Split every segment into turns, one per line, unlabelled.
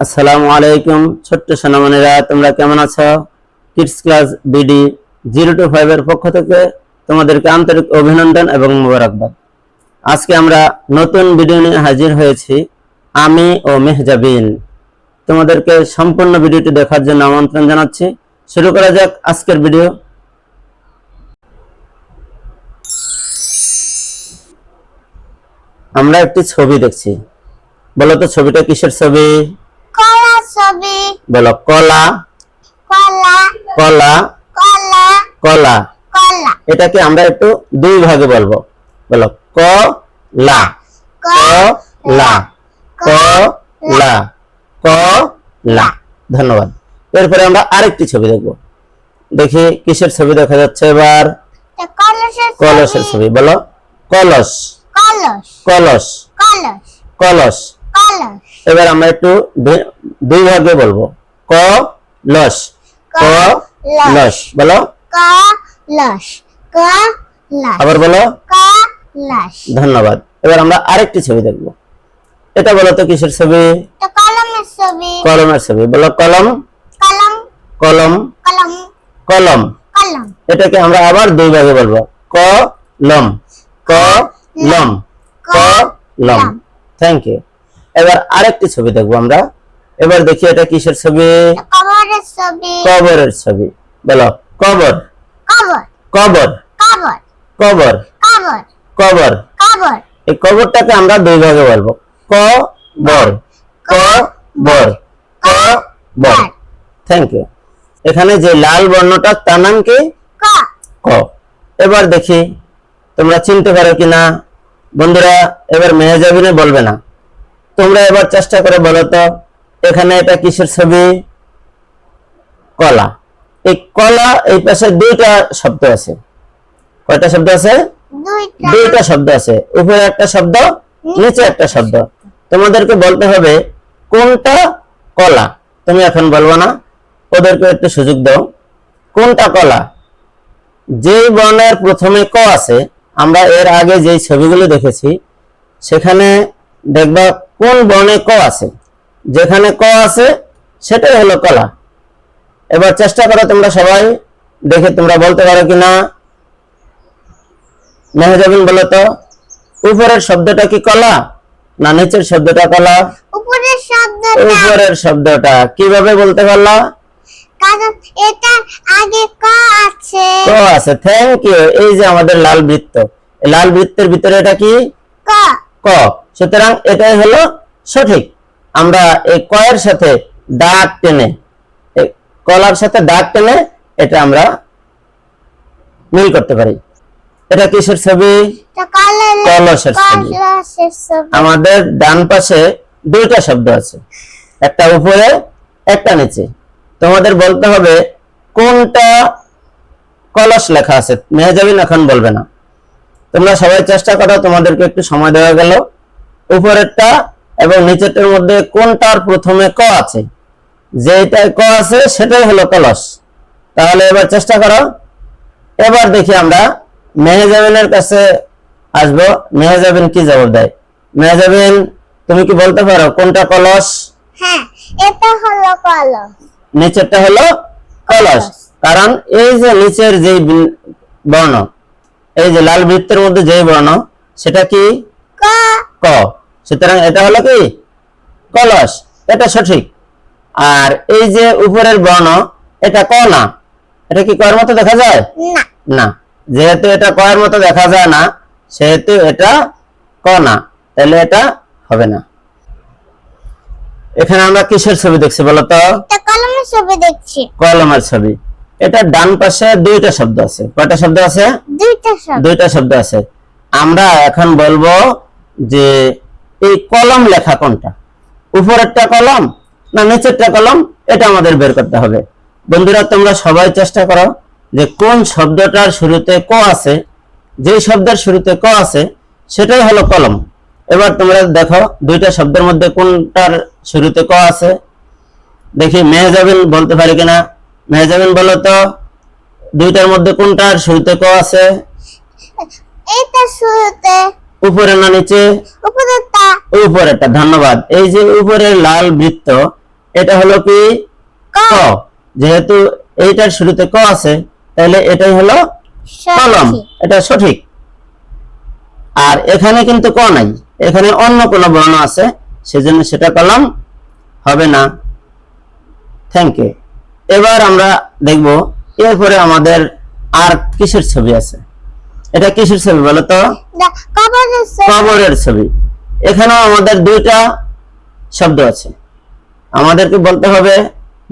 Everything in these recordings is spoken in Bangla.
আসসালামু আলাইকুম ছোট্ট সোনামণিরা, তোমরা কেমন আছো? কিডস ক্লাস বিডি 0 to 5 এর পক্ষ থেকে তোমাদেরকে আন্তরিক অভিনন্দন এবং মোবারকবাদ। আজকে আমরা নতুন ভিডিও নিয়ে হাজির হয়েছি, আমি ও মেহজাবিন। তোমাদেরকে সম্পূর্ণ ভিডিওটি দেখার জন্য আমন্ত্রণ জানাচ্ছি। শুরু করা যাক আজকের ভিডিও। আমরা একটি ছবি দেখছি, বলো তো ছবিটা কিসের ছবি?
কলা ছবি।
বলো কলা।
কলা
কলা
কলা
কলা।
কলা।
এটাকে আমরা একটু দুই ভাগে বলবো। বলো কলা কলা কলা কলা। ধন্যবাদ। এরপরে আমরা আরেকটি ছবি দেখব। দেখি কিসের ছবি দেখা যাচ্ছে এবার? কলসের ছবি। বলো কলস
কলস
কলস
কলস
কলস।
কলস।
এবার আমরা একটু দুই ভাগে বলবো। কলস কলস। বলো
কলস কলস।
আবার বলো
কলস।
ধন্যবাদ। এবার আমরা আরেকটি ছবি দেখব। এটা বলো তো কিসের ছবি?
কলমের ছবি।
কলমের ছবি। বলো কলম
কলম
কলম
কলম
কলম।
কলম।
এটাকে আমরা আবার দুই ভাগে বলবো। কলম কলম কলম। Thank you. এবার আরেকটি ছবি দেখবো আমরা। এবার দেখি এটা কিসের ছবি?
কবরের ছবি।
কবরের ছবি। বলো কবর
কবর
কবর
কবর
কবর
কবর
কবর।
কবর।
এই কবরটাকে আমরা দুই ভাগে বলবো। কবর কবর কবর। Thank you. এখানে যে লাল বর্ণটা তার নাম কি?
ক।
ক। এবার দেখি তোমরা চিনতে পারো কিনা বন্ধুরা। এবার মেহজাবিনে বলবে না, তোমরা এবার চেষ্টা করে বলো তো এখানে এটা কিসের ছবি? কলা। এই কলা এই পাশে দুইটা শব্দ আছে। কয়টা শব্দ আছে? দুইটা শব্দ আছে। উপরে একটা শব্দ, নিচে একটা শব্দ। তোমাদেরকে বলতে হবে কোনটা কলা। তুমি এখন বলবো না, ওদেরকে একটু সুযোগ দাও। কোনটা কলা? যেই বর্ণের প্রথমে ক আছে, আমরা এর আগে যেই ছবিগুলো দেখেছি সেখানে দেখবা কোন বর্ণে ক আছে। যেখানে ক আছে সেটাই হলো কলা। এবার চেষ্টা করো তোমরা সবাই, দেখে তোমরা বলতে পারো কিনা। মেহজাবিন বলো তো উপরের শব্দটা কি কলা না নিচের শব্দটা কলা?
উপরের শব্দটা।
উপরের শব্দটা কিভাবে বলতে পারলা?
কারণ এটা আগে ক আছে।
ক আছে। Thank you. এই যে আমাদের লাল বৃত্ত, এই লাল বৃত্তের ভিতরে এটা কি?
ক।
ক। সুতরাং এটাই হলো সঠিক। আমরা এই ক এর সাথে দাগ টেনে, কলার সাথে দাগ টেনে এটা আমরা মিল করতে পারি। এটা কিসের ছবি? কলসের ছবি। আমাদের ডান পাশে দুইটা শব্দ আছে, একটা উপরে একটা নিচে। তোমাদের বলতে হবে কোনটা কলস লেখা আছে। মেহজাবিন এখন বলবে না, তোমরা সবাই চেষ্টা করো। তোমাদেরকে একটু সময় দেওয়া গেল। উপরেরটা এবং নিচেরটার মধ্যে কোনটার প্রথমে ক আছে? যেটাই ক আছে সেটাই হলো কলস। তাহলে এবার চেষ্টা করো। এবার দেখি আমরা মেহজাবিনের কাছে আসবো। মেহজাবিন কি জবাব দেয়? মেহজাবিন তুমি কি বলতে পারো কোনটা কলস?
হ্যাঁ, এটা হলো কলস।
নিচেরটা হলো কলস। কারণ এই যে নিচের যে বর্ণ, এই যে লাল বৃত্তের মধ্যে যে বর্ণ সেটা কি?
ক।
ক। সুতরাং এটা হলো কি? কলস। এটা সঠিক। আর এই যে উপরের বর্ণ এটা ক না। এটা কি কয়ের মতো দেখা যায়?
না।
না। যেহেতু এটা কয়ের মতো দেখা যায় না সেহেতু এটা ক না, তাহলে এটা হবে না। এখানে আমরা কিসের ছবি দেখছি বলো তো?
এটা কলমের ছবি দেখছি।
কলমের ছবি। এটা ডান পাশে দুইটা শব্দ আছে। কয়টা শব্দ আছে?
দুইটা শব্দ।
দুইটা শব্দ আছে। আমরা এখন বলবো যে এই কলম লেখা কোনটা, উপরেরটা কলম না নিচেরটা কলম, এটা আমাদের বের করতে হবে। বন্ধুরা তোমরা সবাই চেষ্টা করো যে কোন শব্দটার শুরুতে ক আছে, যে শব্দের শুরুতে ক আছে সেটাই হলো কলম। এবার তোমরা দেখো দুইটা শব্দের মধ্যে কোনটার শুরুতে ক আছে। দেখি মেহজাবিন বলতে পারে কিনা। মেহজাবিন বলো তো দুইটার মধ্যে কোনটার শুরুতে ক আছে?
এটা শুরুতে।
উপরে না নিচে?
উপরেরটা।
উপরেরটা। ধন্যবাদ। এই যে উপরের লাল বৃত্ত এটা হলো কি
ক
ক। যেহেতু এইটার শুরুতে ক আছে, তাহলে এটাই হলো কলম,
সঠিক।
এটা সঠিক। আর এখানে কিন্তু ক নাই, এখানে অন্য কোনো বর্ণ আছে, সেজন্য সেটা কলম হবে না। Thank you. এবার আমরা দেখব এরপরে আমাদের আর কিসের ছবি আছে। এটা কিসের ছবি বলো তো?
কবরের ছবি।
কবরের ছবি। এখানেও আমাদের দুইটা শব্দ আছে, আমাদেরকে বলতে হবে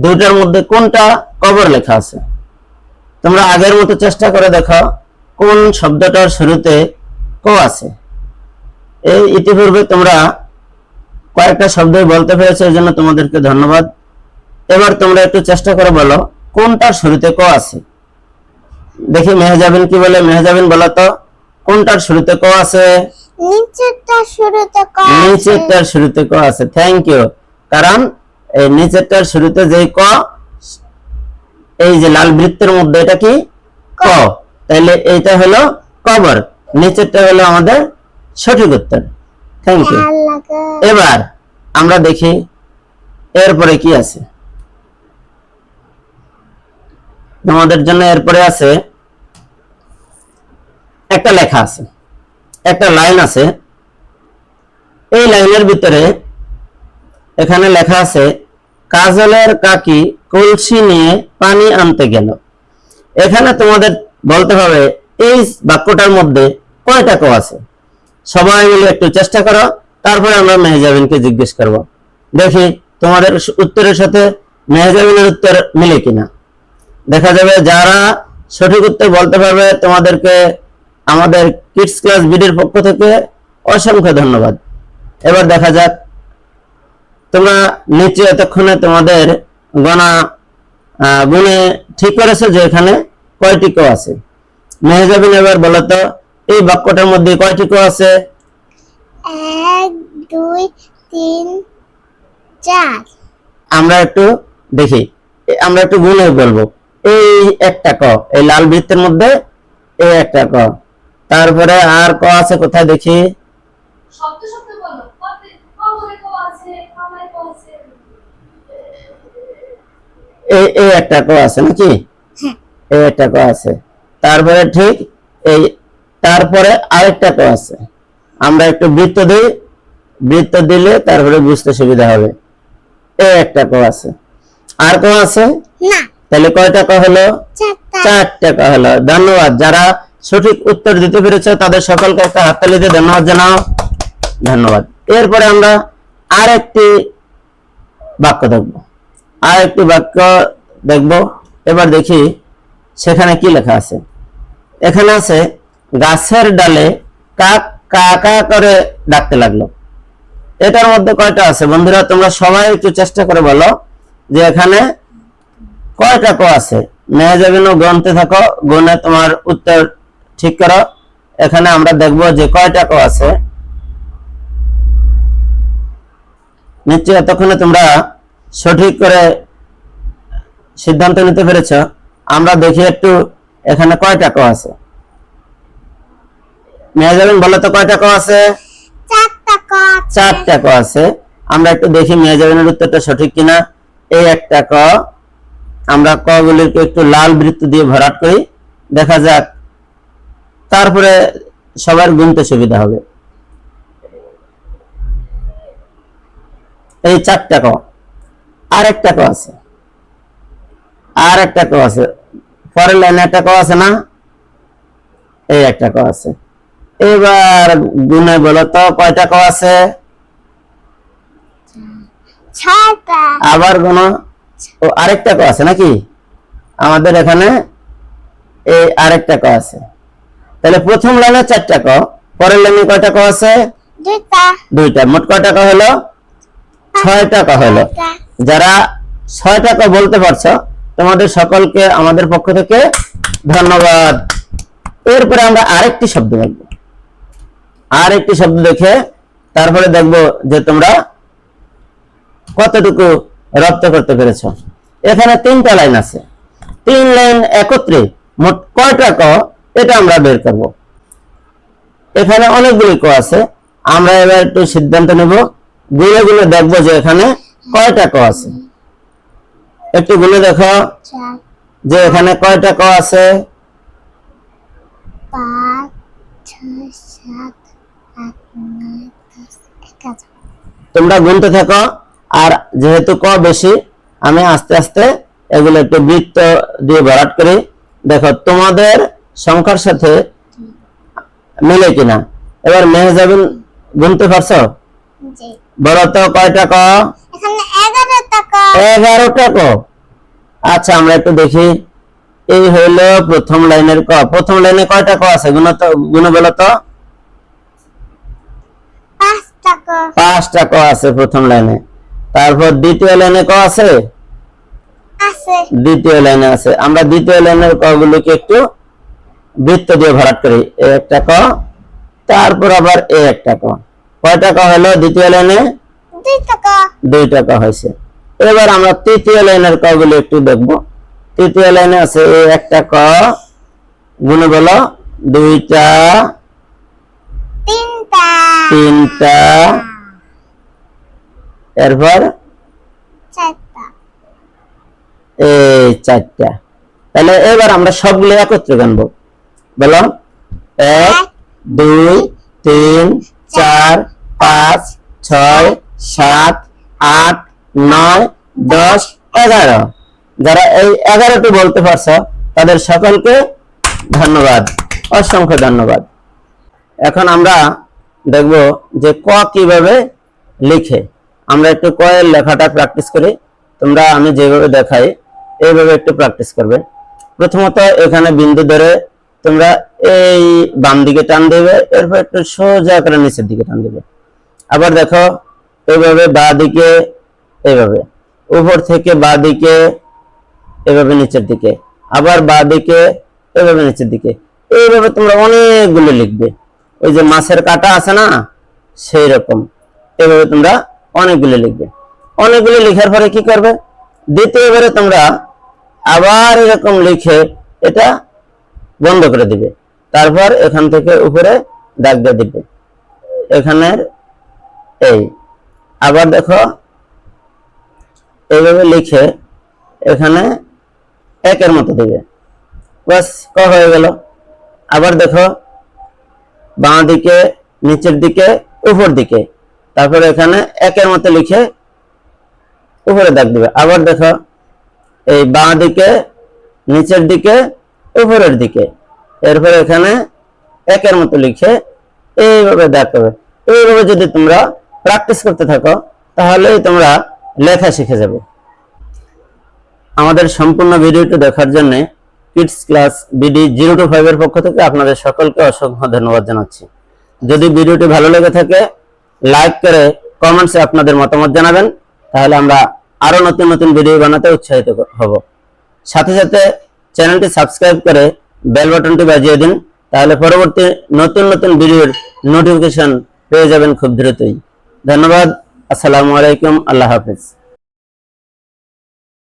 দুইটার মধ্যে কোনটা কবর লেখা আছে। তোমরা আগের মতো চেষ্টা করে দেখো কোন শব্দটার শুরুতে ক আছে। এই ইতিপূর্বে তোমরা কয়েকটা শব্দই বলতে পেরেছো, এর জন্য তোমাদেরকে ধন্যবাদ। এবার তোমরা একটু চেষ্টা করে বলো কোনটার শুরুতে ক আছে। দেখি মেহজাবিন কি বলে। মেহজাবিন বলো তো কোনটার শুরুতে ক আছে?
নিচেরটা শুরুতে ক আছে।
নিচেরটার শুরুতে ক আছে। Thank you. কারণ এই নিচেরটার শুরুতে যে ক, এই যে লাল বৃত্তের মধ্যে এটা কি ক, তাহলে এইটা হলো কবর, নিচেরটা হলো আমাদের সঠিক উত্তর। Thank you.
আল্লাহ গো।
এবার আমরা দেখি এরপরে কি আছে তোমাদের জন্য। এরপরে আছে একটা লেখা আছে, একটা লাইন আছে। এই লাইনের ভিতরে এখানে লেখা আছে কাজলের কাকি কলসি নিয়ে পানি আনতে গেল। এখানে তোমাদের বলতে হবে এই বাক্যটার মধ্যে কয়টা ক আছে। সবাই মিলে একটু চেষ্টা করো, তারপরে আমরা মেহজাবিনকে জিজ্ঞেস করব। দেখি তোমাদের উত্তরের সাথে মেহজাবিনের উত্তর মিলে কিনা। দেখা যাবে যারা সঠিক উত্তর বলতে পারবে তোমাদেরকে আমাদের কিডস ক্লাস বিডির পক্ষ থেকে অসংখ্য ধন্যবাদ। এবার দেখা যাক তোমরা নিচে এতক্ষণে তোমাদের গণা গুণে ঠিক করেছো যে এখানে কয়টি ক আছে। মেহজাবিন এবার বলো তো এই বাক্যটার মধ্যে কয়টি ক আছে?
1 2 3 4।
আমরা একটু দেখি, আমরা একটু গুণে বলবো। এই একটা ক, এই লাল বৃত্তের মধ্যে এই একটা ক, তারপরে আর ক আছে কোথায় দেখি?
শব্দ শব্দ বলো। কবরে ক আছে, কামায় ক আছে।
এই একটা ক আছে নাকি? এই একটা ক আছে, তারপরে ঠিক এই তারপরে আরেকটা ক আছে। আমরা একটু বৃত্ত দিই, বৃত্ত দিলে তারপরে বুঝতে সুবিধা হবে। এই একটা ক আছে, আর ক আছে?
না,
তাহলে কয়টা ক হলো?
4টা।
4টা ক হলো। ধন্যবাদ। যারা সঠিক উত্তর দিতে পেরেছে তাদের সকলকে একটা হাততালি দিয়ে ধন্যবাদ জানাও। ধন্যবাদ। এরপরে আমরা আরেকটি বাক্য দেখব, আরেকটি বাক্য দেখব। এবার দেখি সেখানে কি লেখা আছে। এখানে আছে গাছের ডালে কাক কা কা করে ডাকতে লাগলো। এটার মধ্যে কয়টা আছে বন্ধুরা? তোমরা সবাই একটু চেষ্টা করে বলো যে এখানে কয়টা ক আছে। মেহজাবিনও গণতে থাকো, গণে তোমার উত্তর ঠিক করো। এখানে আমরা দেখব যে কয়টা ক আছে। নিশ্চয়ই এতক্ষণে তোমরা সঠিক করে সিদ্ধান্ত নিতে পেরেছ। আমরা দেখি একটু এখানে কয়টা ক আছে। মেহজাবিন বলো তো কয়টা ক আছে?
4টা ক আছে।
4টা ক আছে। আমরা একটু দেখি মেহজাবিনের উত্তরটা সঠিক কিনা। এই একটা ক, আমরা ক গুলিকে একটু লাল বৃত্ত দিয়ে ভরাট করি, দেখা যাক, তারপরে সবার গুনতে সুবিধা হবে। এই 4টা ক। আর একটা ক আছে, আর একটা ক আছে, পরের লাইনে একটা ক আছে না? এই একটা ক আছে। এবার গুনে বলো তো কয়টা ক আছে?
6টা।
আবার গুনো। ও আরেকটা ক আছে নাকি? আমাদের এখানে এই আরেকটা ক আছে। তাহলে প্রথম লাইনে 4টা ক, পরের লাইনে কয়টা ক আছে?
2টা।
2টা। মোট কয়টা ক হলো? 6টা ক হলো। যারা 6টা ক বলতে পারছো তোমাদের সকলকে আমাদের পক্ষ থেকে ধন্যবাদ। এরপরে আমরা আরেকটি শব্দ দেখব, আরেকটি শব্দ দেখে তারপরে দেখব যে তোমরা কতটুকু রপ্ত করতে পেরেছো। এখানে 3টা লাইন আছে, 3 লাইন একত্রে মোট কয়টা ক এটা আমরা বের করব। এখানে অনেকগুলি ক আছে, আমরা এবার একটু সিদ্ধান্ত নেব, গুনে গুনে দেখবো যে এখানে কয়টা ক আছে? একটু গুনে দেখো
4
যে এখানে কয়টা ক আছে।
5 6 7 8 9 10 11
তোমরা গুনতে থাকো, আর যেহেতু ক বেশি আমি আস্তে আস্তে এগুলো একটু বৃত্ত দিয়ে ভরাট করি। দেখো তোমাদের সংখ্যার সাথে মিলে কিনা। এবার মেহজাবিন গুনতে পারছো?
জি
বলো তো কয়টা ক?
এখানে 11 টাকা
11টা ক। আচ্ছা আমরা একটু দেখি। এই হইলো প্রথম লাইনের ক। প্রথম লাইনে কয়টা ক আছে? গুনে বলো তো।
5 টাকা
5টা ক আছে প্রথম লাইনে। তারপর দ্বিতীয় লাইনে ক আছে?
আছে
দ্বিতীয় লাইনে আছে। আমরা দ্বিতীয় লাইনের ক গুলোকে একটু বৃত্ত দিয়ে ভরাট করি। এই একটা ক, তারপর আবার এই একটা ক। কয়টা ক হলো দ্বিতীয় লাইনে?
2 টাকা
2টা ক হয়েছে। এবার আমরা তৃতীয় লাইনের ক গুলো একটু দেখবো। তৃতীয় লাইনে আছে এই একটা ক, গুনে বলো। 2টা
3টা
3টা, এরপর
4টা
এই 4টা। তাহলে এবার আমরা সবগুলো একত্রে গানবো। বলো 1 2 3 4 5 6 7 8 9 10 11। যারা এই 11টি বলতে পারছো তাদের সকলকে ধন্যবাদ, অসংখ্য ধন্যবাদ। এখন আমরা দেখব যে ক কিভাবে লিখে। আমরা একটু ক এর লেখাটা প্র্যাকটিস করি। তোমরা আমি যেভাবে দেখাই এইভাবে একটু প্র্যাকটিস করবে। প্রথমত এখানে বিন্দু ধরে তোমরা এই বাম দিকে টান দেবে, এরপর একটু সোজা করে নিচের দিকে টান দেবে। আবার দেখো এইভাবে বাঁ দিকে, এইভাবে উপর থেকে বাঁ দিকে, এভাবে নিচের দিকে, আবার বাঁ দিকে, এভাবে নিচের দিকে। এইভাবে তোমরা অনেকগুলো লিখবে। ওই যে মাছের কাঁটা আছে না, সেই রকম এভাবে তোমরা অনেকগুলো লিখবে। অনেকগুলো লেখার পরে কি করবে? দ্বিতীয়বারে তোমরা আবার এরকম লিখে এটা বন্ধ করে দিবে। তারপর এখান থেকে উপরে দাগ দিয়ে দিবে এখানের এই। আবার দেখো এইভাবে লিখে এখানে একের মতো দিবে। বাস ক হয়ে গেল। আবার দেখো বাঁ দিকে, নিচের দিকে, উপর দিকে, তারপর এখানে একের মতো লিখে উপরে দাগ দিবে। আবার দেখো এই বাঁ দিকে, নিচের দিকে, উপরের দিকে, এরপর এখানে একের মতো লিখে এইভাবে দাগ করবে। এইভাবে যদি তোমরা প্র্যাকটিস করতে থাকো তাহলেই তোমরা লেখা শিখে যাবে। আমাদের সম্পূর্ণ ভিডিওটি দেখার জন্য কিডস ক্লাস বিডি 0 to 5 এর পক্ষ থেকে আপনাদের সকলকে অসংখ্য ধন্যবাদ জানাচ্ছি। যদি ভিডিওটি ভালো লেগে থাকে লাইক করে কমেন্টসে আপনাদের মতামত জানাবেন, তাহলে আমরা আরো নতুন নতুন ভিডিও বানাতে উৎসাহিত হব। সাথে সাথে চ্যানেলটি সাবস্ক্রাইব করে বেল বাটনটি বাজিয়ে দিন, তাহলে পরবর্তী নতুন নতুন ভিডিওর নোটিফিকেশন পেয়ে যাবেন খুব দ্রুতই। ধন্যবাদ। আসসালামু আলাইকুম। আল্লাহ হাফেজ।